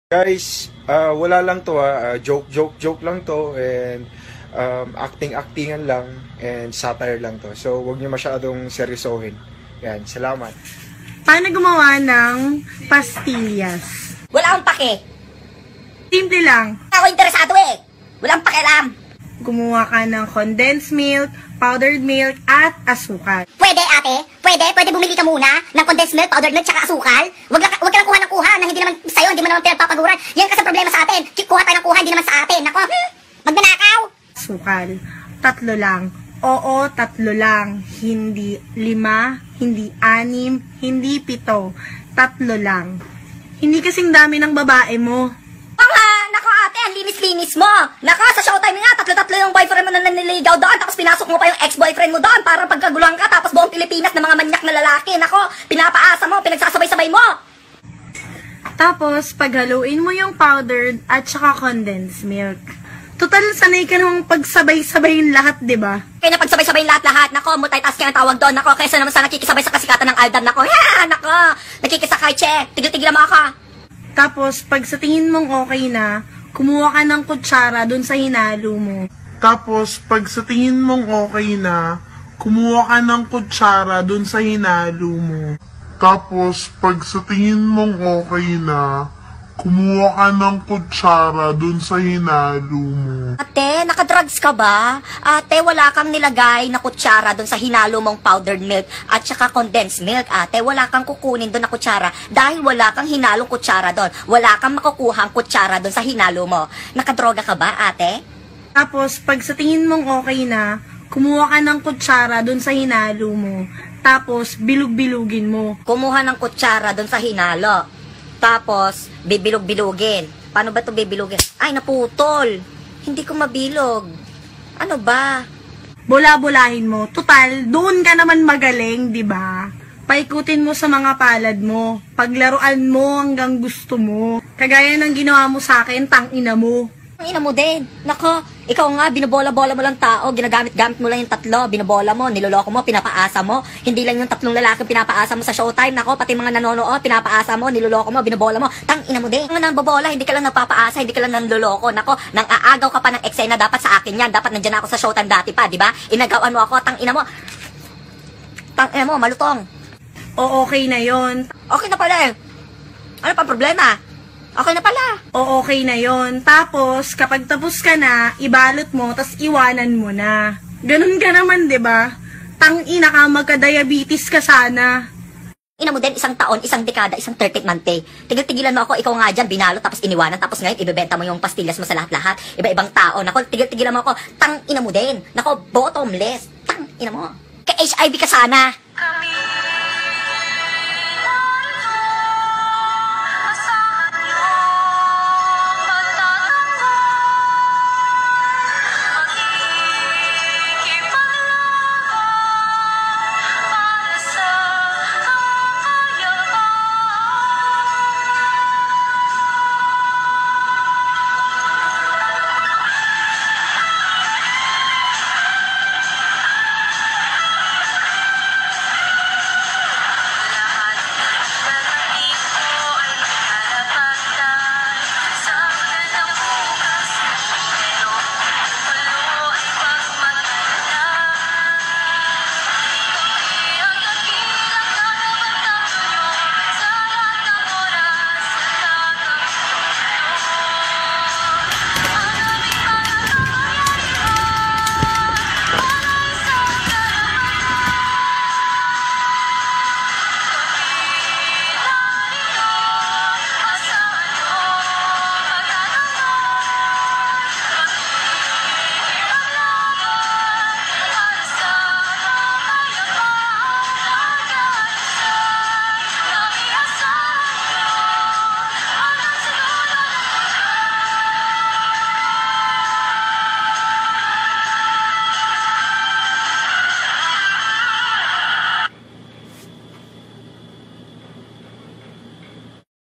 Guys, wala lang to joke lang to and acting-actingan lang and satire lang to. So, wag niyo masyadong seryosohin. Yan, salamat. Paano gumawa ng pastillas? Wala akong pake. Simple lang. Ako interesado eh. Wala akong pakialam. Gumawa ka ng condensed milk, powdered milk, at asukal. Pwede ate? Pwede bumili ka muna ng condensed milk, powdered milk, tsaka asukal? Wag ka lang kuha ng kuha na hindi naman sa'yo, hindi mo naman pinagpapaguran. Yan kasi problema sa atin. Kuha tayo ng kuha, hindi naman sa atin. Nako, magnanakaw. Asukal. 3 lang. Oo, 3 lang. Hindi 5, hindi 6, hindi 7. 3 lang. Hindi kasing dami ng babae mo. Nako ate, ang linis-linis mo. Nako, sa showtime nga, 3 yung boyfriend mo na naniligaw doon, tapos pinasok mo pa yung ex-boyfriend mo doon para pagkaguluhan ka, tapos buong Pilipinas na mga manyak na lalaki. Nako, pinapaasa mo, pinagsasabay-sabay mo. Tapos, paghaluin mo yung powdered at saka condensed milk. Total, sanay ka namang pagsabay-sabayin lahat, di ba? Kaya na pagsabay-sabay lahat-lahat. Nako, multitasking ang tawag doon. Nako, kaysa naman sa nakikisabay sa kasikatan ng Aldab. Nako, nako, nakikisakay, che. Tigil-tigil mo ako. Tapos, pag sa tingin mong okay na, kumuha ka ng kutsara dun sa hinalo mo. Tapos, pag sa tingin mong okay na, kumuha ka ng kutsara dun sa hinalo mo. Tapos, pag sa tingin mong okay na, kumuha ka ng kutsara dun sa hinalo mo. Ate, nakadrugs ka ba? Ate, wala kang nilagay na kutsara doon sa hinalo mong powdered milk at saka condensed milk. Ate, wala kang kukunin doon na kutsara dahil wala kang hinalong kutsara doon. Wala kang makukuhang kutsara doon sa hinalo mo. Nakadroga ka ba, ate? Tapos, pag sa tingin mong okay na, kumuha ka ng kutsara dun sa hinalo mo. Tapos, bilug-bilugin mo. Kumuha ng kutsara doon sa hinalo. Tapos, bibilog-bilugin. Paano ba ito bibilugin? Ay, naputol. Hindi ko mabilog. Ano ba? Bola-bolahin mo. Total, doon ka naman magaling, di ba? Paikutin mo sa mga palad mo. Paglaruan mo hanggang gusto mo. Kagaya ng ginawa mo sa akin, tangina mo. Ang ina mo din. Nako, ikaw nga, binobola-bola mo lang tao, ginagamit-gamit mo lang yung 3, binobola mo, niloloko mo, pinapaasa mo. Hindi lang yung 3 lalaki pinapaasa mo sa showtime. Nako, pati mga nanonood, pinapaasa mo, niloloko mo, binobola mo. Tang ina mo din. Ang nambobola, hindi ka lang nagpapaasa, hindi ka lang nanloloko. Nako, nang aagaw ka pa ng eksena, dapat sa akin yan. Dapat nandiyan ako sa showtime dati pa, di ba? Inagawan mo ako, tang ina mo. Tang ina mo, malutong. O okay na yon. Okay na pala eh. Ano pa problema? Okay na pala. O okay na yon. Tapos, kapag tapos ka na, ibalot mo, tas iwanan mo na. Ganun ka naman, di ba? Tang-ina ka, magka-diabetes ka sana. Ina mo din, 1 taon, 1 dekada, 1 30th month. Tigil-tigilan mo ako, ikaw nga dyan, binalot, tapos iniwanan, tapos ngayon, ibebenta mo yung pastillas mo sa lahat-lahat. Iba-ibang tao. Nako, tigil-tigilan mo ako, tang ina mo din. Nako, bottomless. Tang ina mo. Ka-HIV ka sana.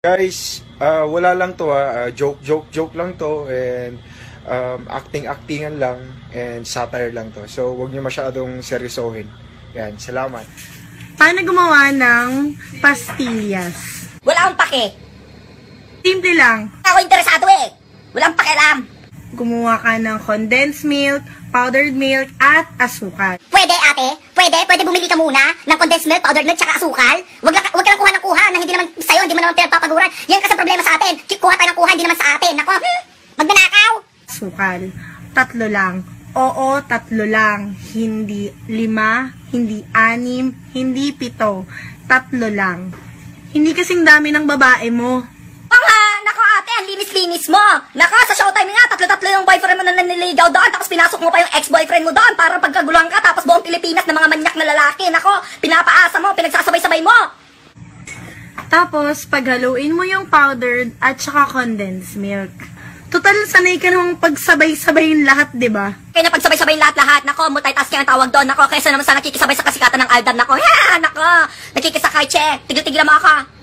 Guys, wala lang to joke lang to and acting-actingan lang and satire lang to. So, wag niyo masyadong seryosohin. Yan, salamat. Paano gumawa ng pastillas? Wala akong pake. Simple lang. Ako interesado eh. Walang pakialam. Gumawa ka ng condensed milk, powdered milk, at asukal. Pwede ate? Pwede bumili ka muna ng condensed milk, powdered milk, tsaka asukal? Wag ka lang kuha ng kuha na hindi naman sa'yo, hindi mo naman pinagpapaguran. Yan kasi problema sa atin. Kuha tayo ng kuha, hindi naman sa atin. Nako, magnanakaw. Asukal. 3 lang. Oo, 3 lang. Hindi 5, hindi 6, hindi 7. 3 lang. Hindi kasing dami ng babae mo. Nako ate, ang linis-linis mo. Nako, sa showtime nga, 3 yung boyfriend mo na naniligaw doon, tapos pinasok mo pa yung ex-boyfriend mo doon para pagkaguluhan ka, tapos buong Pilipinas na mga manyak na lalaki. Nako, pinapaasa mo, pinagsasabay-sabay mo. Tapos, paghaluin mo yung powdered at saka condensed milk. Total, sanay ka namang pagsabay-sabayin lahat, di ba? Kaya na pagsabay-sabay lahat-lahat, nako, multitasking ang tawag doon, nako, kaysa naman sa nakikisabay sa kasikatan ng Aldab, nako, nako, nakikisakay, che, tigil-tigil mo ako.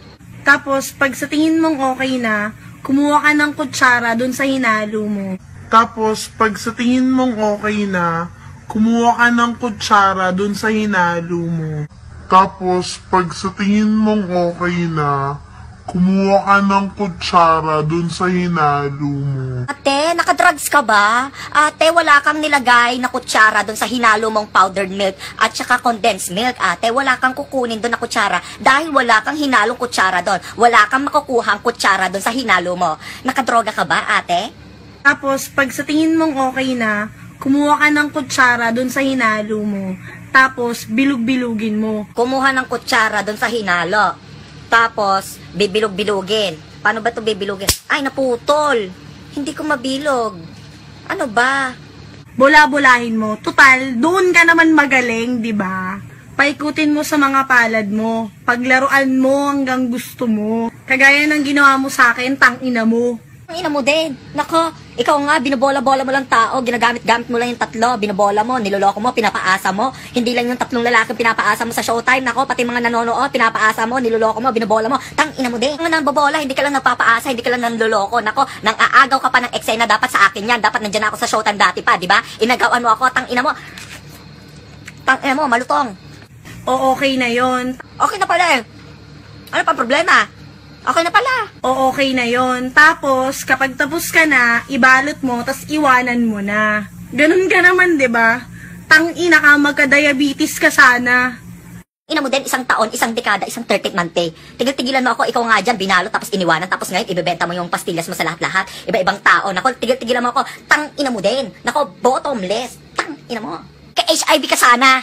Tapos, pag sa tingin mong okay na, kumuha ka ng kutsara dun sa hinalo mo. Tapos, pag sa tingin mong okay na, kumuha ka ng kutsara dun sa hinalo mo. Tapos, pag sa tingin mong okay na, kumuha ka ng kutsara dun sa hinalo mo. Ate, nakadrugs ka ba? Ate, wala kang nilagay na kutsara doon sa hinalo mong powdered milk at saka condensed milk. Ate, wala kang kukunin doon na kutsara dahil wala kang hinalong kutsara doon. Wala kang makukuhang kutsara doon sa hinalo mo. Nakadroga ka ba, ate? Tapos, pag sa tingin mong okay na, kumuha ka ng kutsara dun sa hinalo mo. Tapos, bilug-bilugin mo. Kumuha ng kutsara doon sa hinalo. Tapos, bibilog-bilugin. Paano ba ito bibilugin? Ay, naputol. Hindi ko mabilog. Ano ba? Bola-bolahin mo. Total, doon ka naman magaling, di ba? Paikutin mo sa mga palad mo. Paglaruan mo hanggang gusto mo. Kagaya ng ginawa mo sa akin, tangina mo. Ang ina mo din. Nako, ikaw nga, binobola-bola mo lang tao, ginagamit-gamit mo lang yung 3, binobola mo, niloloko mo, pinapaasa mo. Hindi lang yung 3 lalaki pinapaasa mo sa showtime. Nako, pati mga nanonood, pinapaasa mo, niloloko mo, binobola mo. Tang ina mo din. Ang nambobola, hindi ka lang nagpapaasa, hindi ka lang nanloloko. Nako, nang aagaw ka pa ng eksena, dapat sa akin yan. Dapat nandiyan ako sa showtime dati pa, di ba? Inagawan mo ako, tang ina mo. Tang ina mo, malutong. O okay na yon. Okay na pala eh. Ano pa problema? Okay na pala. O okay na yon. Tapos, kapag tapos ka na, ibalot mo, tas iwanan mo na. Ganun ka naman, di ba? Tang-ina ka, magka-diabetes ka sana. Ina mo din, 1 taon, 1 dekada, 1 30th month eh. Tigil-tigilan mo ako, ikaw nga dyan, binalot, tapos iniwanan, tapos ngayon, ibebenta mo yung pastillas mo sa lahat-lahat. Iba-ibang tao. Nako, tigil-tigilan mo ako, tang ina mo din. Nako, bottomless. Tang ina mo. Ka-HIV ka sana.